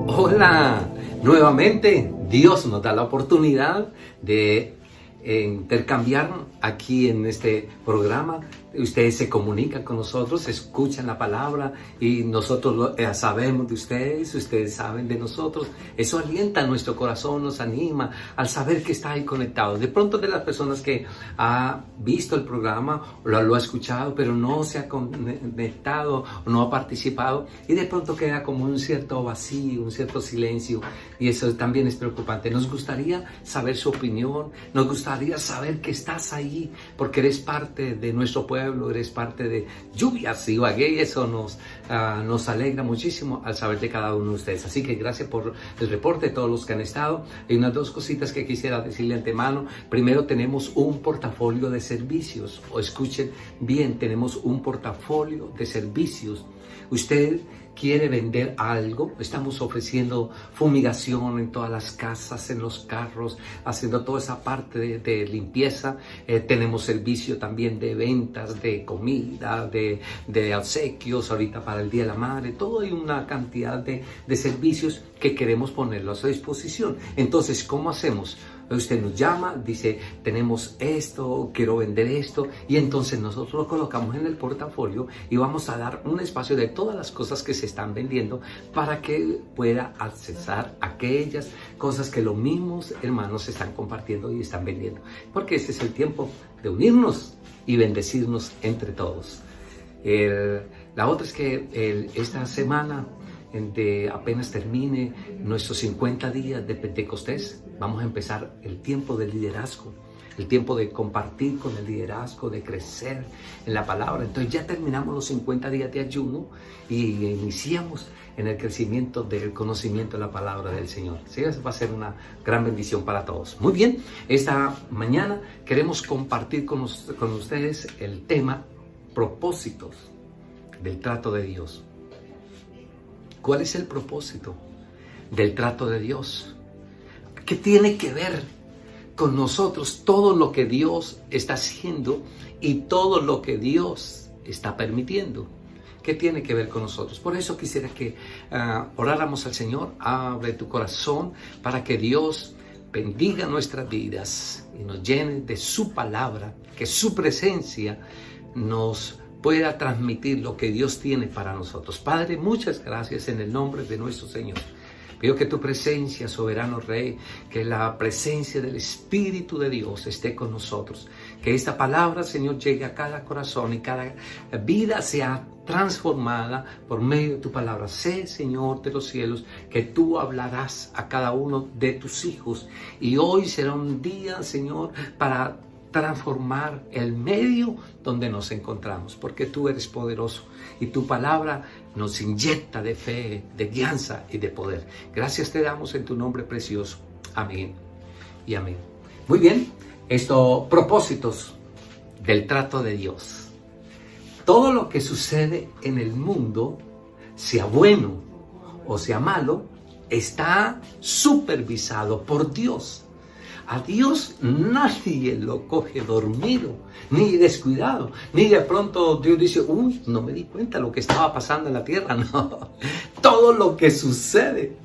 Hola, nuevamente Dios nos da la oportunidad de intercambiar aquí en este programa. Ustedes se comunican con nosotros, escuchan la palabra y nosotros sabemos de ustedes saben de nosotros. Eso alienta nuestro corazón, nos anima al saber que está ahí conectado. De pronto, de las personas que ha visto el programa o lo ha escuchado, pero no se ha conectado o no ha participado, y de pronto queda como un cierto vacío, un cierto silencio, y eso también es preocupante. Nos gustaría saber su opinión, nos gustaría saber que estás ahí porque eres parte de nuestro pueblo, eres parte de Lluvias Ibagué, y eso nos alegra muchísimo al saber de cada uno de ustedes. Así que gracias por el reporte de todos los que han estado. Hay unas dos cositas que quisiera decirle de antemano. Primero, tenemos un portafolio de servicios, o escuchen bien, tenemos un portafolio de servicios. Usted quiere vender algo, estamos ofreciendo fumigación en todas las casas, en los carros, haciendo toda esa parte de limpieza. Tenemos servicio también de ventas, de comida, de obsequios, ahorita para el Día de la Madre. Todo hay una cantidad de servicios que queremos ponerlos a disposición. Entonces, ¿cómo hacemos? Usted nos llama, dice, tenemos esto, quiero vender esto, y entonces nosotros lo colocamos en el portafolio y vamos a dar un espacio de todas las cosas que se están vendiendo para que pueda accesar a aquellas cosas que los mismos hermanos están compartiendo y están vendiendo. Porque este es el tiempo de unirnos y bendecirnos entre todos. La otra es que esta semana, apenas termine nuestros 50 días de Pentecostés, vamos a empezar el tiempo del liderazgo, el tiempo de compartir con el liderazgo, de crecer en la palabra. Entonces ya terminamos los 50 días de ayuno y iniciamos en el crecimiento del conocimiento de la palabra del Señor. Sí, eso va a ser una gran bendición para todos. Muy bien, esta mañana queremos compartir con ustedes el tema propósitos del trato de Dios. ¿Cuál es el propósito del trato de Dios? ¿Qué tiene que ver con nosotros todo lo que Dios está haciendo y todo lo que Dios está permitiendo? ¿Qué tiene que ver con nosotros? Por eso quisiera que oráramos al Señor. Abre tu corazón para que Dios bendiga nuestras vidas y nos llene de su palabra, que su presencia nos pueda transmitir lo que Dios tiene para nosotros. Padre, muchas gracias en el nombre de nuestro Señor. Pido que tu presencia, soberano Rey, que la presencia del Espíritu de Dios esté con nosotros. Que esta palabra, Señor, llegue a cada corazón y cada vida sea transformada por medio de tu palabra. Sé, Señor de los cielos, que tú hablarás a cada uno de tus hijos. Y hoy será un día, Señor, para transformar el medio donde nos encontramos, porque tú eres poderoso y tu palabra nos inyecta de fe, de guianza y de poder. Gracias te damos en tu nombre precioso. Amén y amén. Muy bien, propósitos del trato de Dios. Todo lo que sucede en el mundo, sea bueno o sea malo, está supervisado por Dios. A Dios nadie lo coge dormido, ni descuidado, ni de pronto Dios dice, uy, no me di cuenta lo que estaba pasando en la tierra. No, todo lo que sucede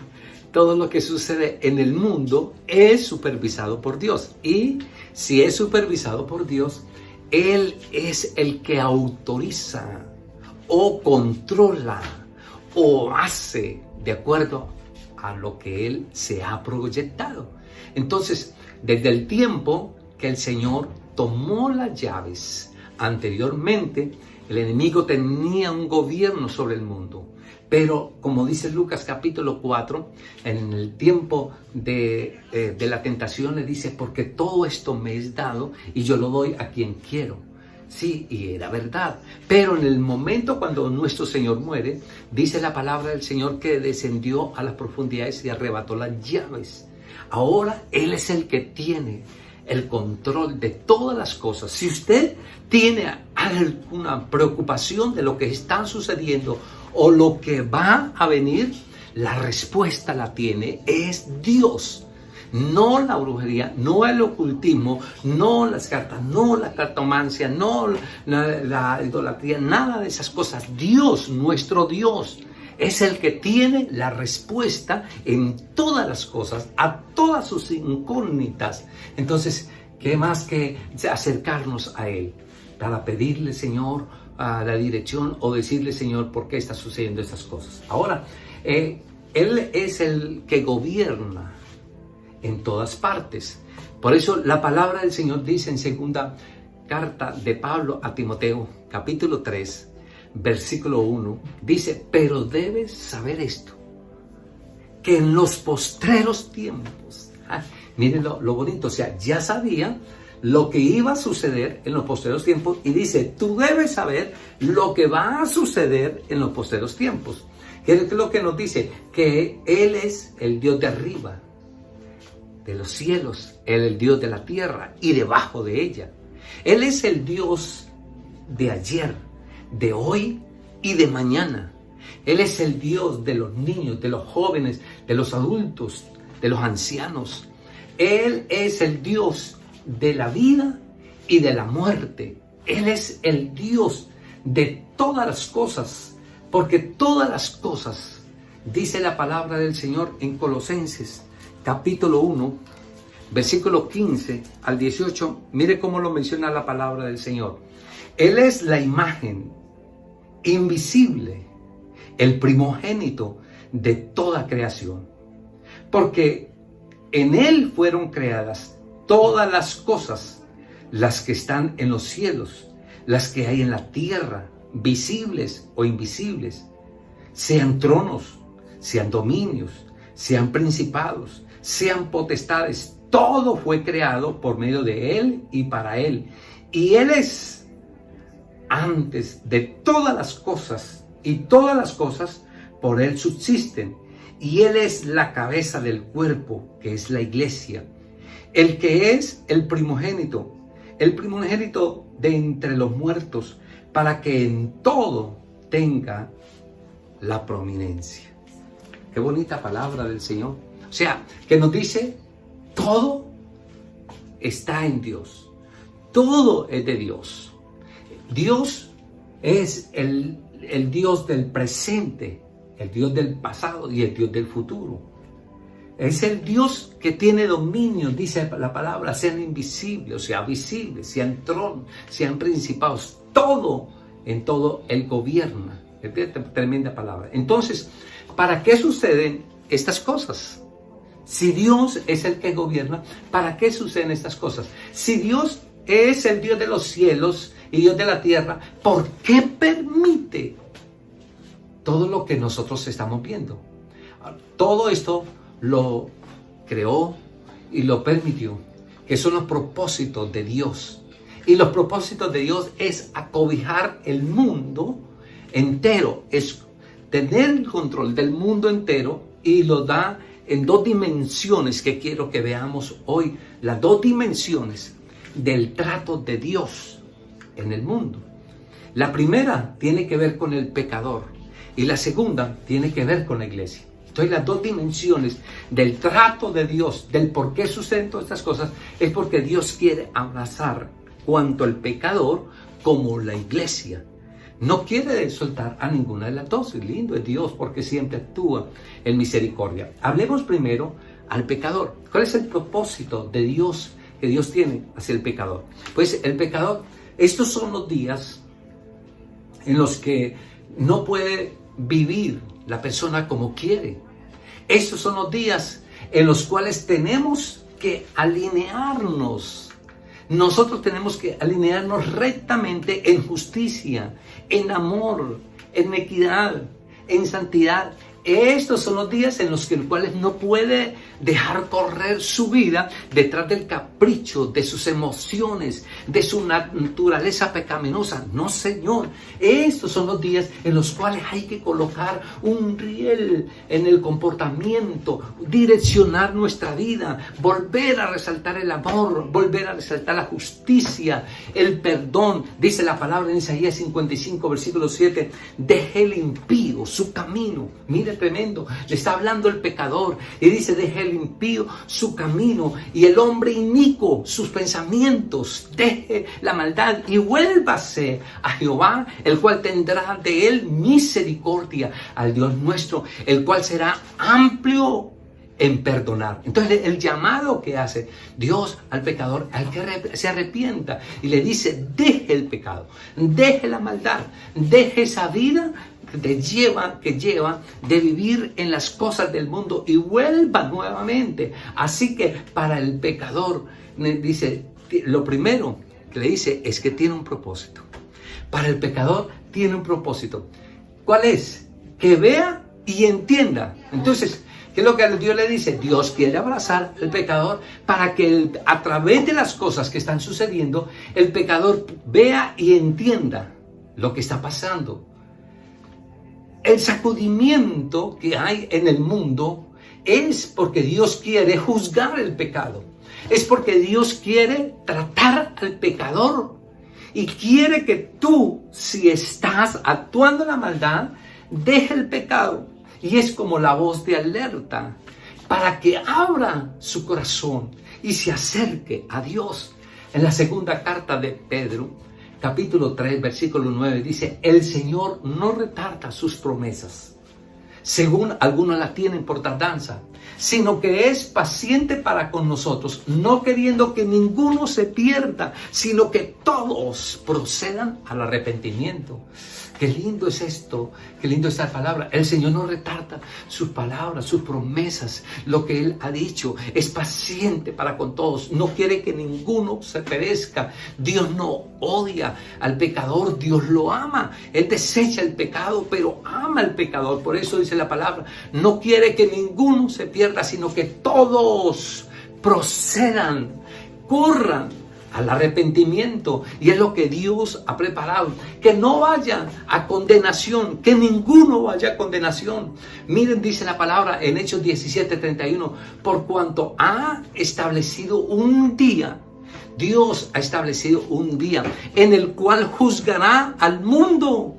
en el mundo es supervisado por Dios. Y si es supervisado por Dios, Él es el que autoriza o controla o hace de acuerdo a lo que Él se ha proyectado. Entonces, desde el tiempo que el Señor tomó las llaves, anteriormente el enemigo tenía un gobierno sobre el mundo. Pero como dice Lucas capítulo 4, en el tiempo de la tentación le dice, porque todo esto me es dado y yo lo doy a quien quiero. Sí, y era verdad. Pero en el momento cuando nuestro Señor muere, dice la palabra del Señor que descendió a las profundidades y arrebató las llaves. Ahora Él es el que tiene el control de todas las cosas. Si usted tiene alguna preocupación de lo que está sucediendo o lo que va a venir, la respuesta la tiene, es Dios. no la brujería, no el ocultismo, no las cartas, no la cartomancia, no la idolatría, nada de esas cosas. Dios, nuestro Dios, es el que tiene la respuesta en todas las cosas, a todas sus incógnitas. Entonces, ¿qué más que acercarnos a Él para pedirle, Señor, a la dirección o decirle, Señor, por qué están sucediendo estas cosas? Ahora, Él es el que gobierna en todas partes. Por eso la palabra del Señor dice en segunda carta de Pablo a Timoteo, capítulo 3, versículo 1, dice: pero debes saber esto, que en los postreros tiempos, miren lo bonito, o sea, ya sabía lo que iba a suceder en los postreros tiempos, y dice, tú debes saber lo que va a suceder en los postreros tiempos. ¿Qué es lo que nos dice? Que Él es el Dios de arriba, de los cielos, Él es el Dios de la tierra y debajo de ella. Él es el Dios de ayer, de hoy y de mañana. Él es el Dios de los niños, de los jóvenes, de los adultos, de los ancianos. Él es el Dios de la vida y de la muerte. Él es el Dios de todas las cosas, porque todas las cosas, dice la palabra del Señor en Colosenses, capítulo 1, versículo 15 al 18, mire cómo lo menciona la palabra del Señor. Él es la imagen invisible, el primogénito de toda creación, porque en Él fueron creadas todas las cosas, las que están en los cielos, las que hay en la tierra, visibles o invisibles, sean tronos, sean dominios, sean principados, sean potestades. Todo fue creado por medio de Él y para Él. Y Él es antes de todas las cosas, y todas las cosas por Él subsisten. Y Él es la cabeza del cuerpo, que es la iglesia. El que es el primogénito de entre los muertos, para que en todo tenga la prominencia. Qué bonita palabra del Señor. O sea, que nos dice, todo está en Dios. Todo es de Dios. Dios es el Dios del presente, el Dios del pasado y el Dios del futuro. Es el Dios que tiene dominio, dice la palabra, sean invisibles, o sea, visibles, sean tronos, sean principados, todo, en todo Él gobierna. Es tremenda palabra. Entonces, ¿para qué suceden estas cosas? Si Dios es el que gobierna, ¿para qué suceden estas cosas? Si Dios es el Dios de los cielos y Dios de la tierra, ¿por qué permite todo lo que nosotros estamos viendo? Todo esto lo creó y lo permitió, que son los propósitos de Dios. Y los propósitos de Dios es acobijar el mundo entero, es tener el control del mundo entero, y lo da en dos dimensiones que quiero que veamos hoy, las dos dimensiones del trato de Dios en el mundo. La primera tiene que ver con el pecador y la segunda tiene que ver con la iglesia. Entonces, las dos dimensiones del trato de Dios, del por qué suceden todas estas cosas, es porque Dios quiere abrazar tanto el pecador como la iglesia. No quiere soltar a ninguna de las dos. Lindo es Dios, porque siempre actúa en misericordia. Hablemos primero al pecador. ¿Cuál es el propósito de Dios que Dios tiene hacia el pecador? Pues el pecador, estos son los días en los que no puede vivir la persona como quiere. Estos son los días en los cuales tenemos que alinearnos. Nosotros tenemos que alinearnos rectamente en justicia, en amor, en equidad, en santidad. Estos son los días en los cuales no puede dejar correr su vida detrás del capricho, de sus emociones, de su naturaleza pecaminosa. No, Señor. Estos son los días en los cuales hay que colocar un riel en el comportamiento, direccionar nuestra vida, volver a resaltar el amor, volver a resaltar la justicia, el perdón. Dice la palabra en Isaías 55, versículo 7, deje el impío su camino. Mira mire, tremendo, le está hablando el pecador y dice, deje el impío su camino y el hombre inicuo sus pensamientos, deje la maldad y vuélvase a Jehová, el cual tendrá de él misericordia, al Dios nuestro, el cual será amplio en perdonar. Entonces el llamado que hace Dios al pecador, al que se arrepienta y le dice, deje el pecado, deje la maldad, deje esa vida que lleva de vivir en las cosas del mundo y vuelva nuevamente. Así que para el pecador, dice, lo primero que le dice es que tiene un propósito. Para el pecador tiene un propósito. ¿Cuál es? Que vea y entienda. Entonces, ¿qué es lo que Dios le dice? Dios quiere abrazar al pecador para que a través de las cosas que están sucediendo, el pecador vea y entienda lo que está pasando. El sacudimiento que hay en el mundo es porque Dios quiere juzgar el pecado. Es porque Dios quiere tratar al pecador y quiere que tú, si estás actuando en la maldad, deje el pecado. Y es como la voz de alerta para que abra su corazón y se acerque a Dios. En la segunda carta de Pedro, capítulo 3, versículo 9, dice, el Señor no retarda sus promesas, según algunos la tienen por tardanza, sino que es paciente para con nosotros, no queriendo que ninguno se pierda, sino que todos procedan al arrepentimiento. Qué lindo es esto, qué lindo es esta palabra. El Señor no retarda sus palabras, sus promesas, lo que Él ha dicho. Es paciente para con todos, no quiere que ninguno se perezca. Dios no odia al pecador, Dios lo ama. Él desecha el pecado, pero ama al pecador. Por eso dice la palabra, no quiere que ninguno se pierda, sino que todos procedan, corran al arrepentimiento. Y es lo que Dios ha preparado, que no vayan a condenación, que ninguno vaya a condenación. Miren, dice la palabra en Hechos 17:31, por cuanto ha establecido un día, Dios ha establecido un día en el cual juzgará al mundo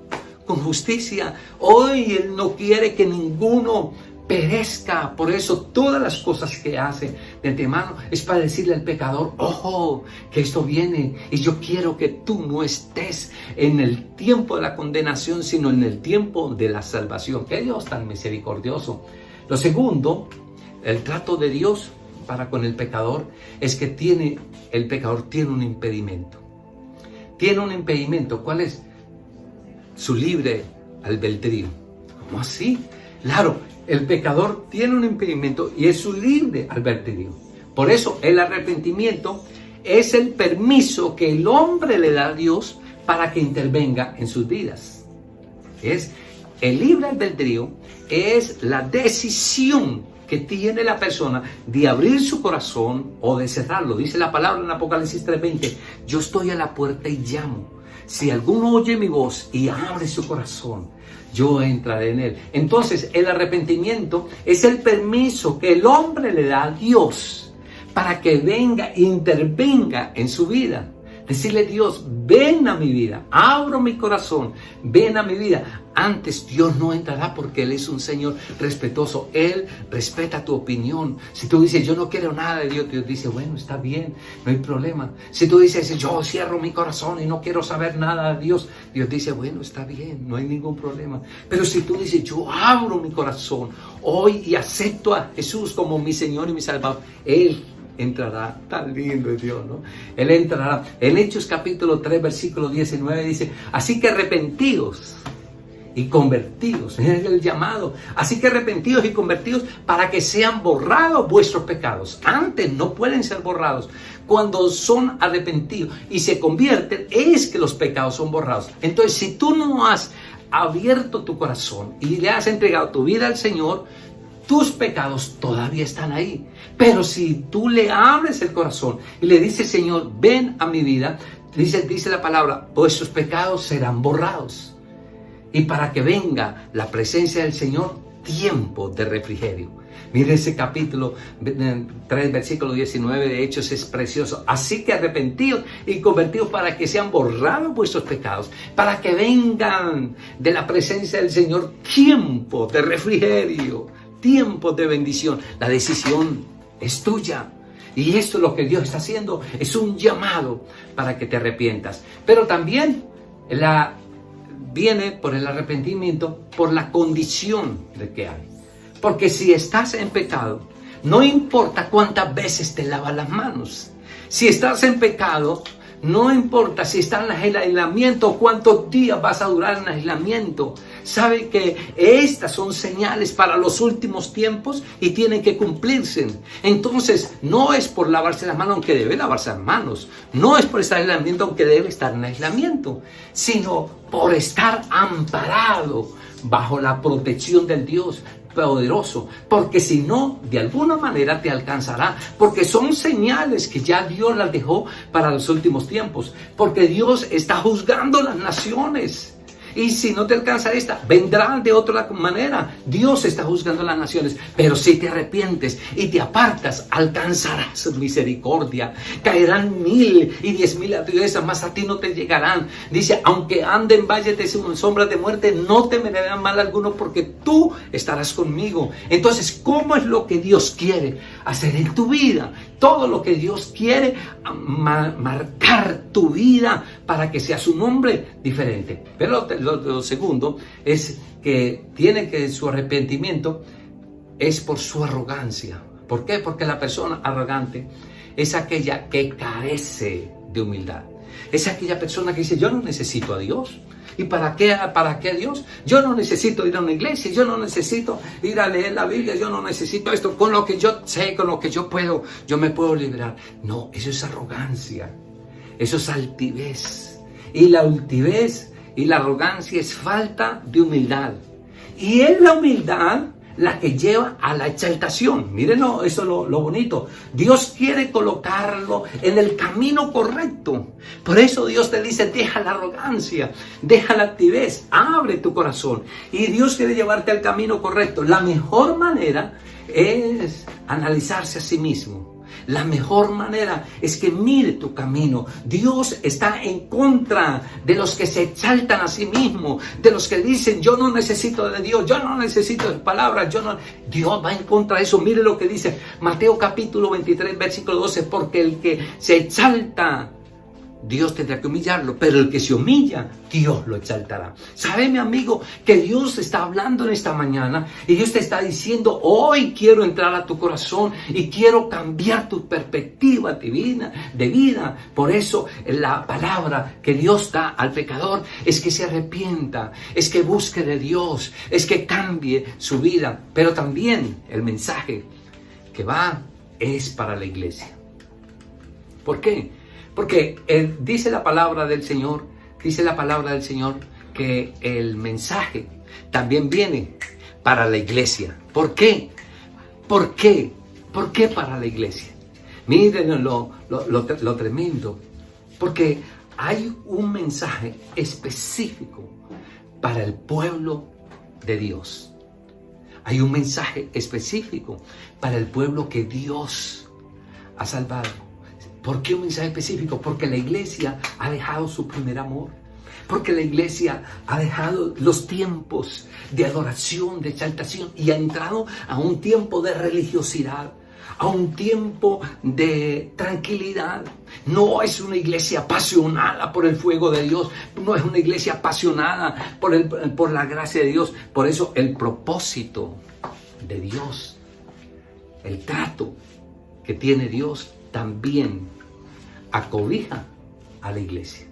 con justicia. Hoy Él no quiere que ninguno perezca. Por eso todas las cosas que hace de antemano es para decirle al pecador, ojo, que esto viene y yo quiero que tú no estés en el tiempo de la condenación, sino en el tiempo de la salvación. Qué Dios tan misericordioso. Lo segundo, el trato de Dios para con el pecador es que el pecador tiene un impedimento. Tiene un impedimento. ¿Cuál es? Su libre albedrío. ¿Cómo así? Claro, el pecador tiene un impedimento y es su libre albedrío. Por eso el arrepentimiento es el permiso que el hombre le da a Dios para que intervenga en sus vidas. Es el libre albedrío, es la decisión que tiene la persona de abrir su corazón o de cerrarlo. Dice la palabra en Apocalipsis 3:20, yo estoy a la puerta y llamo. Si alguno oye mi voz y abre su corazón, yo entraré en él. Entonces, el arrepentimiento es el permiso que el hombre le da a Dios para que venga e intervenga en su vida. Decirle a Dios, ven a mi vida, abro mi corazón, ven a mi vida. Antes Dios no entrará porque Él es un Señor respetuoso. Él respeta tu opinión. Si tú dices, yo no quiero nada de Dios, Dios dice, bueno, está bien, no hay problema. Si tú dices, yo cierro mi corazón y no quiero saber nada de Dios, Dios dice, bueno, está bien, no hay ningún problema. Pero si tú dices, yo abro mi corazón hoy y acepto a Jesús como mi Señor y mi Salvador, Él entrará. Tan lindo es Dios, ¿no? Él entrará. En Hechos capítulo 3, versículo 19 dice, así que arrepentidos y convertidos, es el llamado. Así que arrepentidos y convertidos para que sean borrados vuestros pecados. Antes no pueden ser borrados. Cuando son arrepentidos y se convierten, es que los pecados son borrados. Entonces, si tú no has abierto tu corazón y le has entregado tu vida al Señor, tus pecados todavía están ahí. Pero si tú le abres el corazón y le dices, Señor, ven a mi vida, dice la palabra, vuestros pecados serán borrados. Y para que venga la presencia del Señor, tiempo de refrigerio. Mire ese capítulo 3, versículo 19 de Hechos, es precioso. Así que arrepentidos y convertidos para que sean borrados vuestros pecados, para que vengan de la presencia del Señor tiempo de refrigerio, tiempo de bendición. La decisión es tuya. Y esto es lo que Dios está haciendo, es un llamado para que te arrepientas. Pero también viene por el arrepentimiento, por la condición de que hay. Porque si estás en pecado, no importa cuántas veces te lavas las manos. Si estás en pecado, no importa si estás en el aislamiento, cuántos días vas a durar en aislamiento. Sabe que estas son señales para los últimos tiempos y tienen que cumplirse. Entonces, no es por lavarse las manos, aunque debe lavarse las manos. No es por estar en aislamiento, aunque debe estar en aislamiento. Sino por estar amparado bajo la protección del Dios poderoso, porque si no, de alguna manera te alcanzará, porque son señales que ya Dios las dejó para los últimos tiempos, porque Dios está juzgando las naciones. Y si no te alcanza esta, vendrán de otra manera. Dios está juzgando las naciones. Pero si te arrepientes y te apartas, alcanzarás misericordia. Caerán 1000 y 10,000 a tu diestra, mas a ti no te llegarán. Dice, aunque ande en valles de sombras de muerte, no temeré mal alguno, porque tú estarás conmigo. Entonces, ¿cómo es lo que Dios quiere hacer en tu vida? Todo lo que Dios quiere marcar tu vida para que sea su nombre diferente. Pero lo segundo es que su arrepentimiento es por su arrogancia. ¿Por qué? Porque la persona arrogante es aquella que carece de humildad. Es aquella persona que dice, yo no necesito a Dios. ¿Y para qué a Dios? Yo no necesito ir a una iglesia, yo no necesito ir a leer la Biblia, yo no necesito esto. Con lo que yo sé, con lo que yo puedo, yo me puedo liberar. No, eso es arrogancia, eso es altivez. Y la altivez y la arrogancia es falta de humildad. Y es la humildad la que lleva a la exaltación. Miren eso es lo bonito. Dios quiere colocarlo en el camino correcto. Por eso Dios te dice, deja la arrogancia, deja la altivez, abre tu corazón. Y Dios quiere llevarte al camino correcto. La mejor manera es analizarse a sí mismo. La mejor manera es que mire tu camino. Dios está en contra de los que se exaltan a sí mismos, de los que dicen, yo no necesito de Dios, yo no necesito de palabras, Dios va en contra de eso. Mire lo que dice Mateo capítulo 23, versículo 12, porque el que se exalta, Dios tendrá que humillarlo, pero el que se humilla, Dios lo exaltará. ¿Sabe, mi amigo, que Dios está hablando en esta mañana y Dios te está diciendo, hoy quiero entrar a tu corazón y quiero cambiar tu perspectiva de vida? Por eso la palabra que Dios da al pecador es que se arrepienta, es que busque de Dios, es que cambie su vida. Pero también el mensaje que va es para la iglesia. ¿Por qué? Porque dice la palabra del Señor que el mensaje también viene para la iglesia. ¿Por qué? ¿Por qué? ¿Por qué para la iglesia? Miren lo tremendo. Porque hay un mensaje específico para el pueblo de Dios. Hay un mensaje específico para el pueblo que Dios ha salvado. ¿Por qué un mensaje específico? Porque la iglesia ha dejado su primer amor. Porque la iglesia ha dejado los tiempos de adoración, de exaltación, y ha entrado a un tiempo de religiosidad, a un tiempo de tranquilidad. No es una iglesia apasionada por el fuego de Dios, no es una iglesia apasionada por la gracia de Dios. Por eso el propósito de Dios, el trato que tiene Dios, también acobija a la iglesia.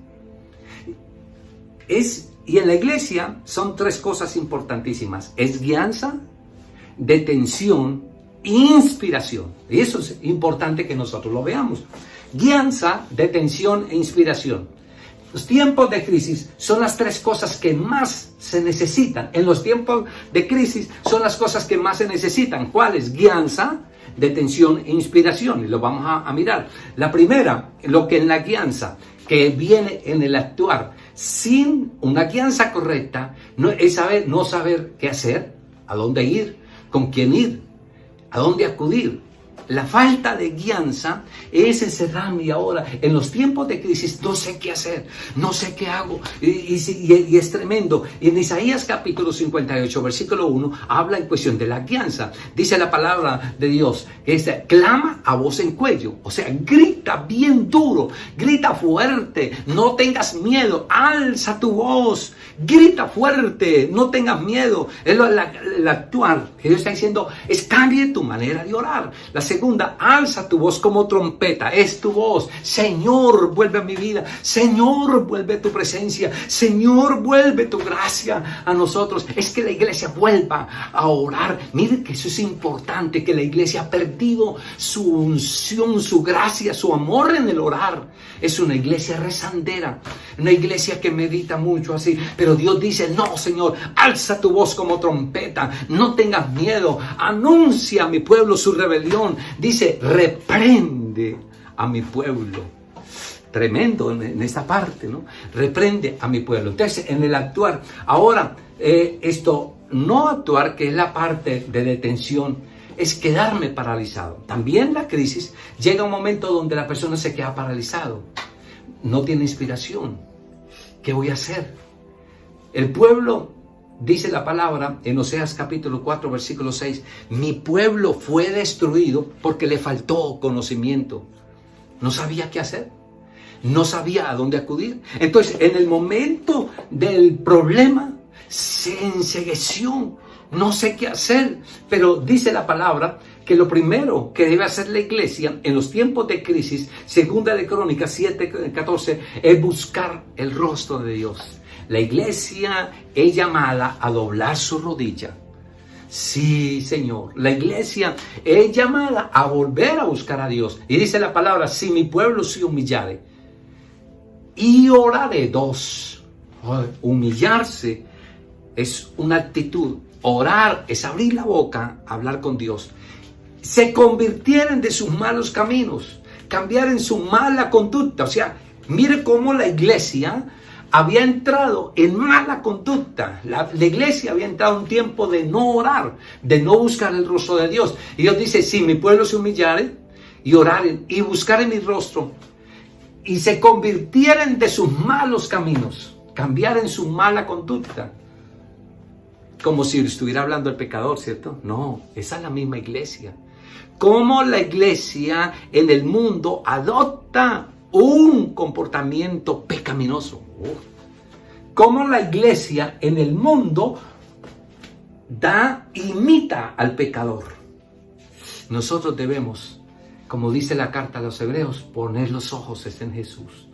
Y en la iglesia son tres cosas importantísimas: es guianza, detención e inspiración. Y eso es importante que nosotros lo veamos. Guianza, detención e inspiración. Los tiempos de crisis son las tres cosas que más se necesitan. En los tiempos de crisis son las cosas que más se necesitan. ¿Cuáles? Guianza, detención e inspiración. Y lo vamos a mirar. La primera, lo que en la guianza, que viene en el actuar. Sin una guianza correcta, no saber qué hacer, a dónde ir, con quién ir. ¿A dónde acudir? La falta de guianza es encerrarme ahora en los tiempos de crisis. No sé qué hacer, no sé qué hago. Y es tremendo. En Isaías capítulo 58, versículo 1, habla en cuestión de la guianza. Dice la palabra de Dios, que clama a voz en cuello. O sea, grita bien duro, grita fuerte, no tengas miedo, alza tu voz, grita fuerte, no tengas miedo. Es el actuar que Dios está diciendo, es cambie tu manera de orar. La segunda, alza tu voz como trompeta, es tu voz. Señor, vuelve a mi vida. Señor, vuelve tu presencia. Señor, vuelve tu gracia a nosotros. Es que la iglesia vuelva a orar. Mire que eso es importante, que la iglesia ha perdido su unción, su gracia, su amor en el orar. Es una iglesia rezandera, una iglesia que medita mucho así. Pero Dios dice, no, Señor, alza tu voz como trompeta. No tengas miedo. Anuncia a mi pueblo su rebelión. Dice, reprende a mi pueblo. Tremendo en esta parte, ¿no? Reprende a mi pueblo. Entonces, en el actuar, ahora, esto, no actuar, que es la parte de detención, es quedarme paralizado. También la crisis llega un momento donde la persona se queda paralizado. No tiene inspiración. ¿Qué voy a hacer? El pueblo, dice la palabra en Oseas capítulo 4, versículo 6, mi pueblo fue destruido porque le faltó conocimiento. No sabía qué hacer. No sabía a dónde acudir. Entonces, en el momento del problema, se encegueció. No sé qué hacer. Pero dice la palabra que lo primero que debe hacer la iglesia en los tiempos de crisis, segunda de Crónicas 7:14, es buscar el rostro de Dios. La iglesia es llamada a doblar su rodilla. Sí, Señor. La iglesia es llamada a volver a buscar a Dios. Y dice la palabra, si mi pueblo se humillare y orare. Dos. Humillarse es una actitud. Orar es abrir la boca, hablar con Dios. Se convirtieran de sus malos caminos, cambiar en su mala conducta. O sea, mire cómo la iglesia había entrado en mala conducta. La iglesia había entrado en un tiempo de no orar, de no buscar el rostro de Dios. Y Dios dice, si mi pueblo se humillare y oraren y buscaren mi rostro y se convirtieran de sus malos caminos, cambiar en su mala conducta. Como si estuviera hablando el pecador, ¿cierto? No, esa es la misma iglesia. Cómo la iglesia en el mundo adopta un comportamiento pecaminoso. Cómo la iglesia en el mundo imita al pecador. Nosotros debemos, como dice la carta a los hebreos, poner los ojos en Jesús,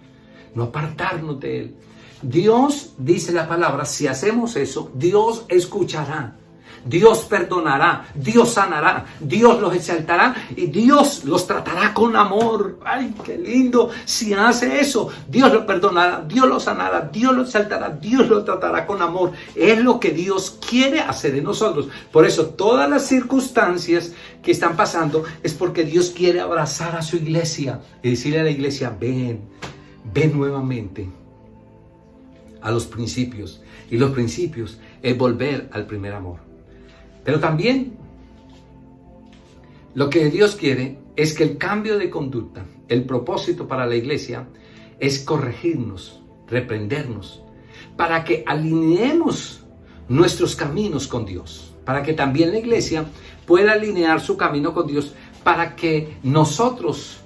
no apartarnos de Él. Dios, dice la palabra, si hacemos eso, Dios escuchará, Dios perdonará, Dios sanará, Dios los exaltará y Dios los tratará con amor. ¡Ay, qué lindo! Si hace eso, Dios lo perdonará, Dios lo sanará, Dios lo exaltará, Dios lo tratará con amor. Es lo que Dios quiere hacer en nosotros. Por eso, todas las circunstancias que están pasando es porque Dios quiere abrazar a su iglesia y decirle a la iglesia, ven nuevamente a los principios. Y los principios es volver al primer amor. Pero también lo que Dios quiere es que el cambio de conducta, el propósito para la iglesia es corregirnos, reprendernos, para que alineemos nuestros caminos con Dios, para que también la iglesia pueda alinear su camino con Dios, para que nosotros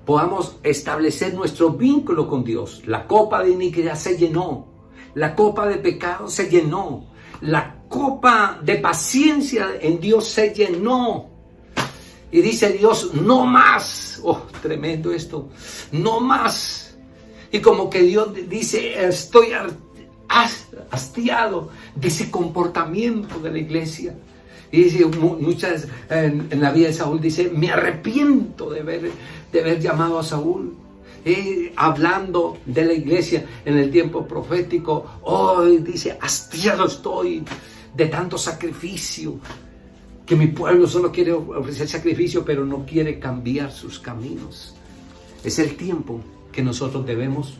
podamos establecer nuestro vínculo con Dios. La copa de iniquidad se llenó, la copa de pecado se llenó, la copa de paciencia en Dios se llenó. Y dice Dios, no más. Oh, tremendo esto. No más. Y como que Dios dice, estoy hastiado de ese comportamiento de la iglesia. Y dice muchas en la vida de Saúl, dice, me arrepiento de haber llamado a Saúl. Hablando de la iglesia en el tiempo profético, hoy dice, hastiado estoy de tanto sacrificio, que mi pueblo solo quiere ofrecer sacrificio, pero no quiere cambiar sus caminos. Es el tiempo que nosotros debemos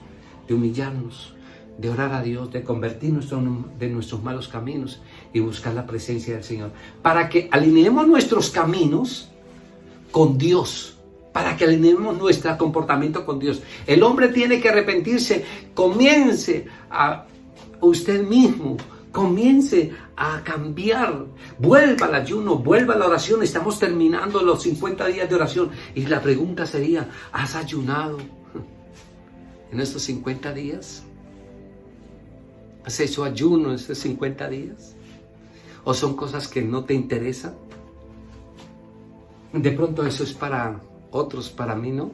de humillarnos, de orar a Dios, de convertirnos de nuestros malos caminos y buscar la presencia del Señor. Para que alineemos nuestros caminos con Dios, para que alineemos nuestro comportamiento con Dios. El hombre tiene que arrepentirse. Comience a usted mismo, comience a cambiar, vuelva al ayuno, vuelva a la oración. Estamos terminando los 50 días de oración y la pregunta sería, ¿has ayunado en estos 50 días? ¿Has hecho ayuno en estos 50 días? ¿O son cosas que no te interesan? De pronto eso es para otros, para mí no.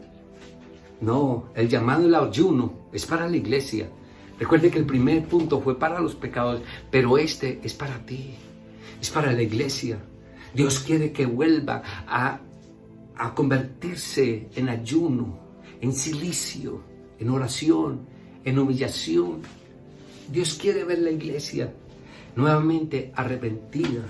No, el llamado al ayuno es para la iglesia. Recuerde que el primer punto fue para los pecadores, pero este es para ti, es para la iglesia. Dios quiere que vuelva a convertirse en ayuno, en silicio, en oración, en humillación. Dios quiere ver la iglesia nuevamente arrepentida.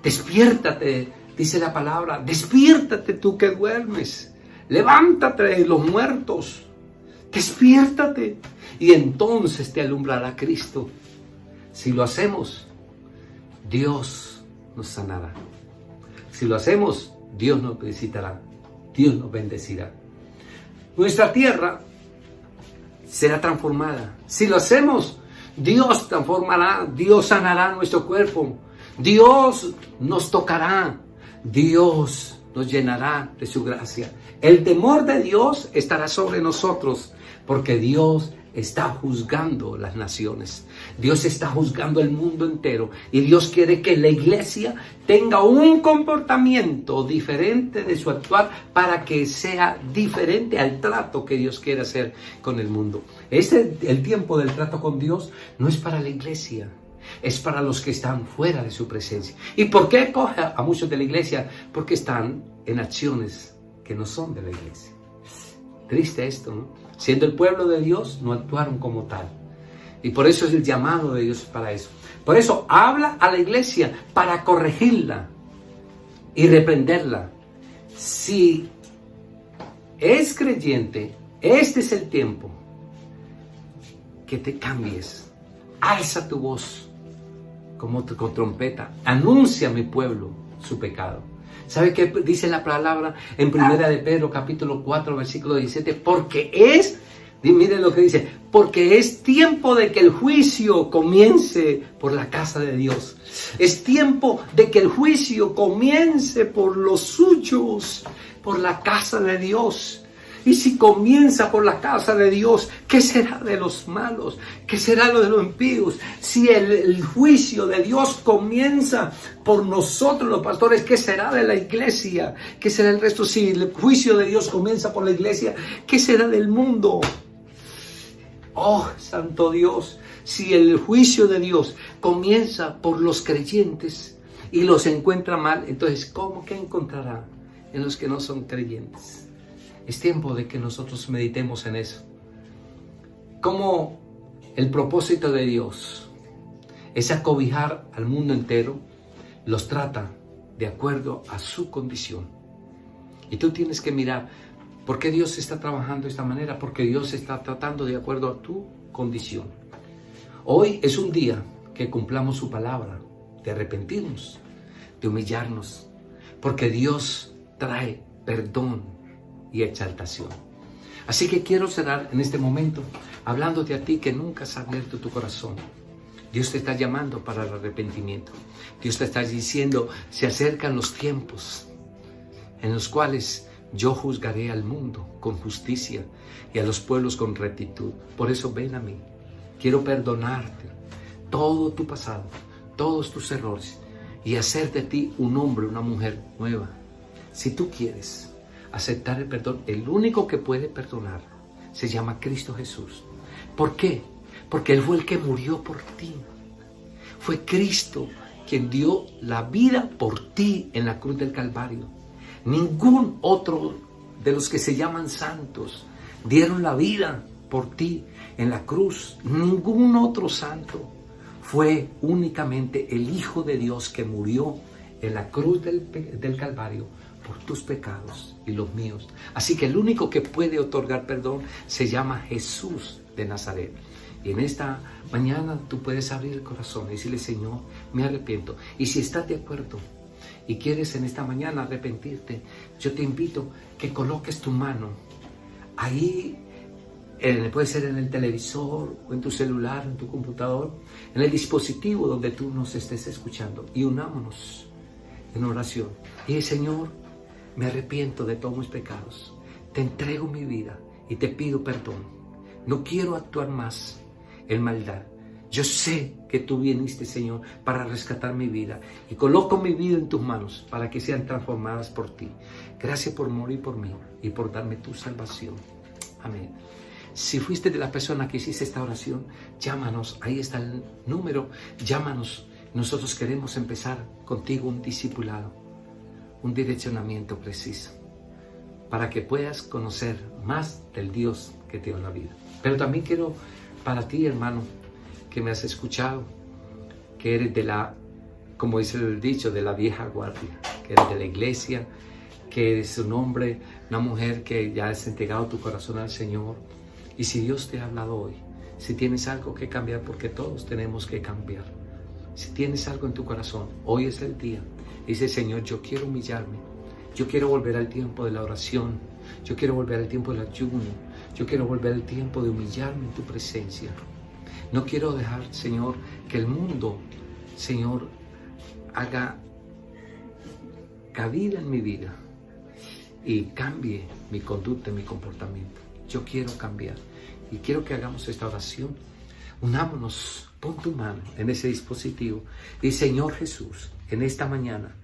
Despiértate, dice la palabra, despiértate tú que duermes, levántate de los muertos, despiértate y entonces te alumbrará Cristo. Si lo hacemos, Dios nos sanará. Si lo hacemos, Dios nos visitará, Dios nos bendecirá. Nuestra tierra será transformada. Si lo hacemos, Dios transformará, Dios sanará nuestro cuerpo, Dios nos tocará, Dios nos llenará de su gracia. El temor de Dios estará sobre nosotros, porque Dios está juzgando las naciones. Dios está juzgando el mundo entero y Dios quiere que la iglesia tenga un comportamiento diferente de su actuar para que sea diferente al trato que Dios quiere hacer con el mundo. El tiempo del trato con Dios no es para la iglesia, es para los que están fuera de su presencia. ¿Y por qué coge a muchos de la iglesia? Porque están en acciones que no son de la iglesia. Triste esto, ¿no? Siendo el pueblo de Dios, no actuaron como tal. Y por eso es el llamado de Dios para eso. Por eso habla a la iglesia para corregirla y reprenderla. Si es creyente, este es el tiempo que te cambies. Alza tu voz como con trompeta. Anuncia a mi pueblo su pecado. ¿Sabe qué dice la palabra en 1 de Pedro capítulo 4 versículo 17? Porque miren lo que dice, porque es tiempo de que el juicio comience por la casa de Dios. Es tiempo de que el juicio comience por los suyos, por la casa de Dios. Y si comienza por la casa de Dios, ¿qué será de los malos? ¿Qué será lo de los impíos? Si el juicio de Dios comienza por nosotros los pastores, ¿qué será de la iglesia? ¿Qué será el resto? Si el juicio de Dios comienza por la iglesia, ¿qué será del mundo? Oh, santo Dios, si el juicio de Dios comienza por los creyentes y los encuentra mal, entonces, ¿cómo que encontrará en los que no son creyentes? Es tiempo de que nosotros meditemos en eso. Como el propósito de Dios es acobijar al mundo entero, los trata de acuerdo a su condición. Y tú tienes que mirar por qué Dios está trabajando de esta manera, porque Dios está tratando de acuerdo a tu condición. Hoy es un día que cumplamos su palabra, de arrepentirnos, de humillarnos, porque Dios trae perdón y exaltación. Así que quiero cerrar en este momento hablándote a ti que nunca has abierto tu corazón. Dios te está llamando para el arrepentimiento. Dios te está diciendo, se acercan los tiempos en los cuales yo juzgaré al mundo con justicia y a los pueblos con rectitud. Por eso ven a mí. Quiero perdonarte todo tu pasado, todos tus errores y hacer de ti un hombre, una mujer nueva. Si tú quieres aceptar el perdón, el único que puede perdonar se llama Cristo Jesús. ¿Por qué? Porque Él fue el que murió por ti. Fue Cristo quien dio la vida por ti en la cruz del Calvario. Ningún otro de los que se llaman santos dieron la vida por ti en la cruz. Ningún otro santo. Fue únicamente el Hijo de Dios que murió en la cruz del Calvario por tus pecados y los míos. Así que el único que puede otorgar perdón se llama Jesús de Nazaret. Y en esta mañana tú puedes abrir el corazón y decirle: Señor, me arrepiento. Y si estás de acuerdo y quieres en esta mañana arrepentirte, yo te invito que coloques tu mano ahí, puede ser en el televisor o en tu celular, en tu computador, en el dispositivo donde tú nos estés escuchando, y unámonos en oración. Y Señor, me arrepiento de todos mis pecados, te entrego mi vida y te pido perdón. No quiero actuar más en maldad. Yo sé que tú viniste, Señor, para rescatar mi vida, y coloco mi vida en tus manos para que sean transformadas por ti. Gracias por morir por mí y por darme tu salvación. Amén. Si fuiste de la persona que hiciste esta oración, llámanos, ahí está el número, llámanos. Nosotros queremos empezar contigo un discipulado, un direccionamiento preciso, para que puedas conocer más del Dios que te dio la vida. Pero también quiero, para ti, hermano, que me has escuchado, que eres de la, como dice el dicho, de la vieja guardia, que eres de la iglesia, que eres un hombre, una mujer que ya has entregado tu corazón al Señor. Y si Dios te ha hablado hoy, si tienes algo que cambiar, porque todos tenemos que cambiar, si tienes algo en tu corazón, hoy es el día. Dice: Señor, yo quiero humillarme, yo quiero volver al tiempo de la oración, yo quiero volver al tiempo del ayuno, yo quiero volver al tiempo de humillarme en tu presencia. No quiero dejar, Señor, que el mundo, Señor, haga cabida en mi vida y cambie mi conducta y mi comportamiento. Yo quiero cambiar y quiero que hagamos esta oración. Unámonos, pon tu mano en ese dispositivo y: Señor Jesús, en esta mañana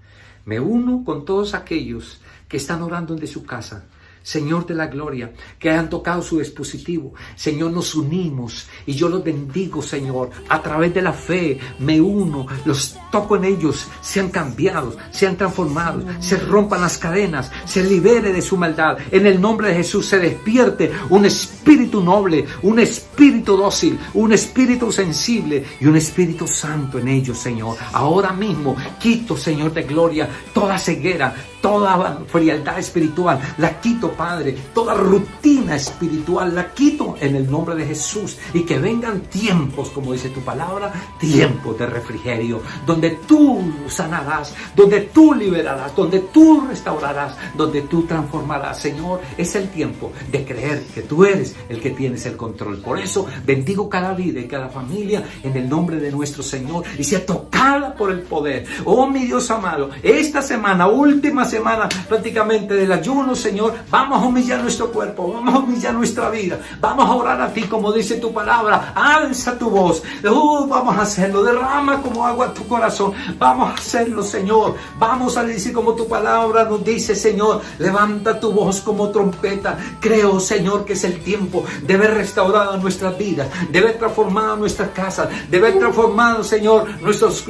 me uno con todos aquellos que están orando desde su casa, Señor de la gloria, que han tocado su dispositivo. Señor, nos unimos y yo los bendigo, Señor, a través de la fe. Me uno, los toco en ellos, sean cambiados, sean transformados, se rompan las cadenas, se libere de su maldad. En el nombre de Jesús se despierte un espíritu noble, un espíritu dócil, un espíritu sensible y un espíritu santo en ellos, Señor. Ahora mismo quito, Señor de gloria, toda ceguera, toda frialdad espiritual, la quito, Padre. Toda rutina espiritual la quito en el nombre de Jesús. Y que vengan tiempos, como dice tu palabra, tiempos de refrigerio, donde tú sanarás, donde tú liberarás, donde tú restaurarás, donde tú transformarás. Señor, es el tiempo de creer que tú eres el que tienes el control. Por eso bendigo cada vida y cada familia en el nombre de nuestro Señor, y sea tocada por el poder. Oh, mi Dios amado, esta semana, última semana prácticamente del ayuno, Señor, vamos a humillar nuestro cuerpo, vamos a humillar nuestra vida, vamos a orar a ti como dice tu palabra. Alza tu voz, vamos a hacerlo, derrama como agua tu corazón, vamos a hacerlo, Señor. Vamos a decir como tu palabra nos dice, Señor, levanta tu voz como trompeta. Creo, Señor, que es el tiempo de ver restaurado nuestras vidas, de ver transformado nuestras casas, de ver transformado, Señor, nuestros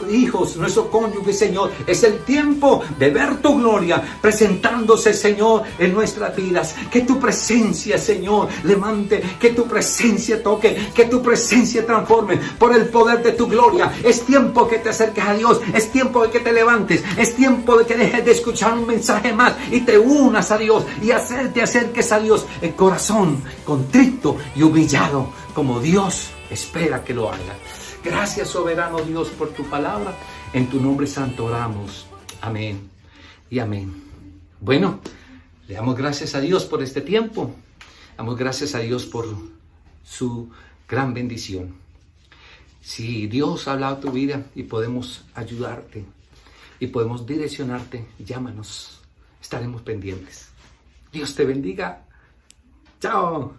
hijos, nuestro cónyuge, Señor. Es el tiempo de ver tu gloria presentándose, Señor, en nuestras vidas. Que tu presencia, Señor, levante, que tu presencia toque, que tu presencia transforme por el poder de tu gloria. Es tiempo que te acerques a Dios, es tiempo de que te levantes, es tiempo de que dejes de escuchar un mensaje más y te unas a Dios y te acerques a Dios en corazón contrito y humillado, como Dios espera que lo haga. Gracias, soberano Dios, por tu palabra. En tu nombre santo oramos. Amén y amén. Bueno, le damos gracias a Dios por este tiempo. Damos gracias a Dios por su gran bendición. Si Dios ha hablado a tu vida y podemos ayudarte y podemos direccionarte, llámanos. Estaremos pendientes. Dios te bendiga. Chao.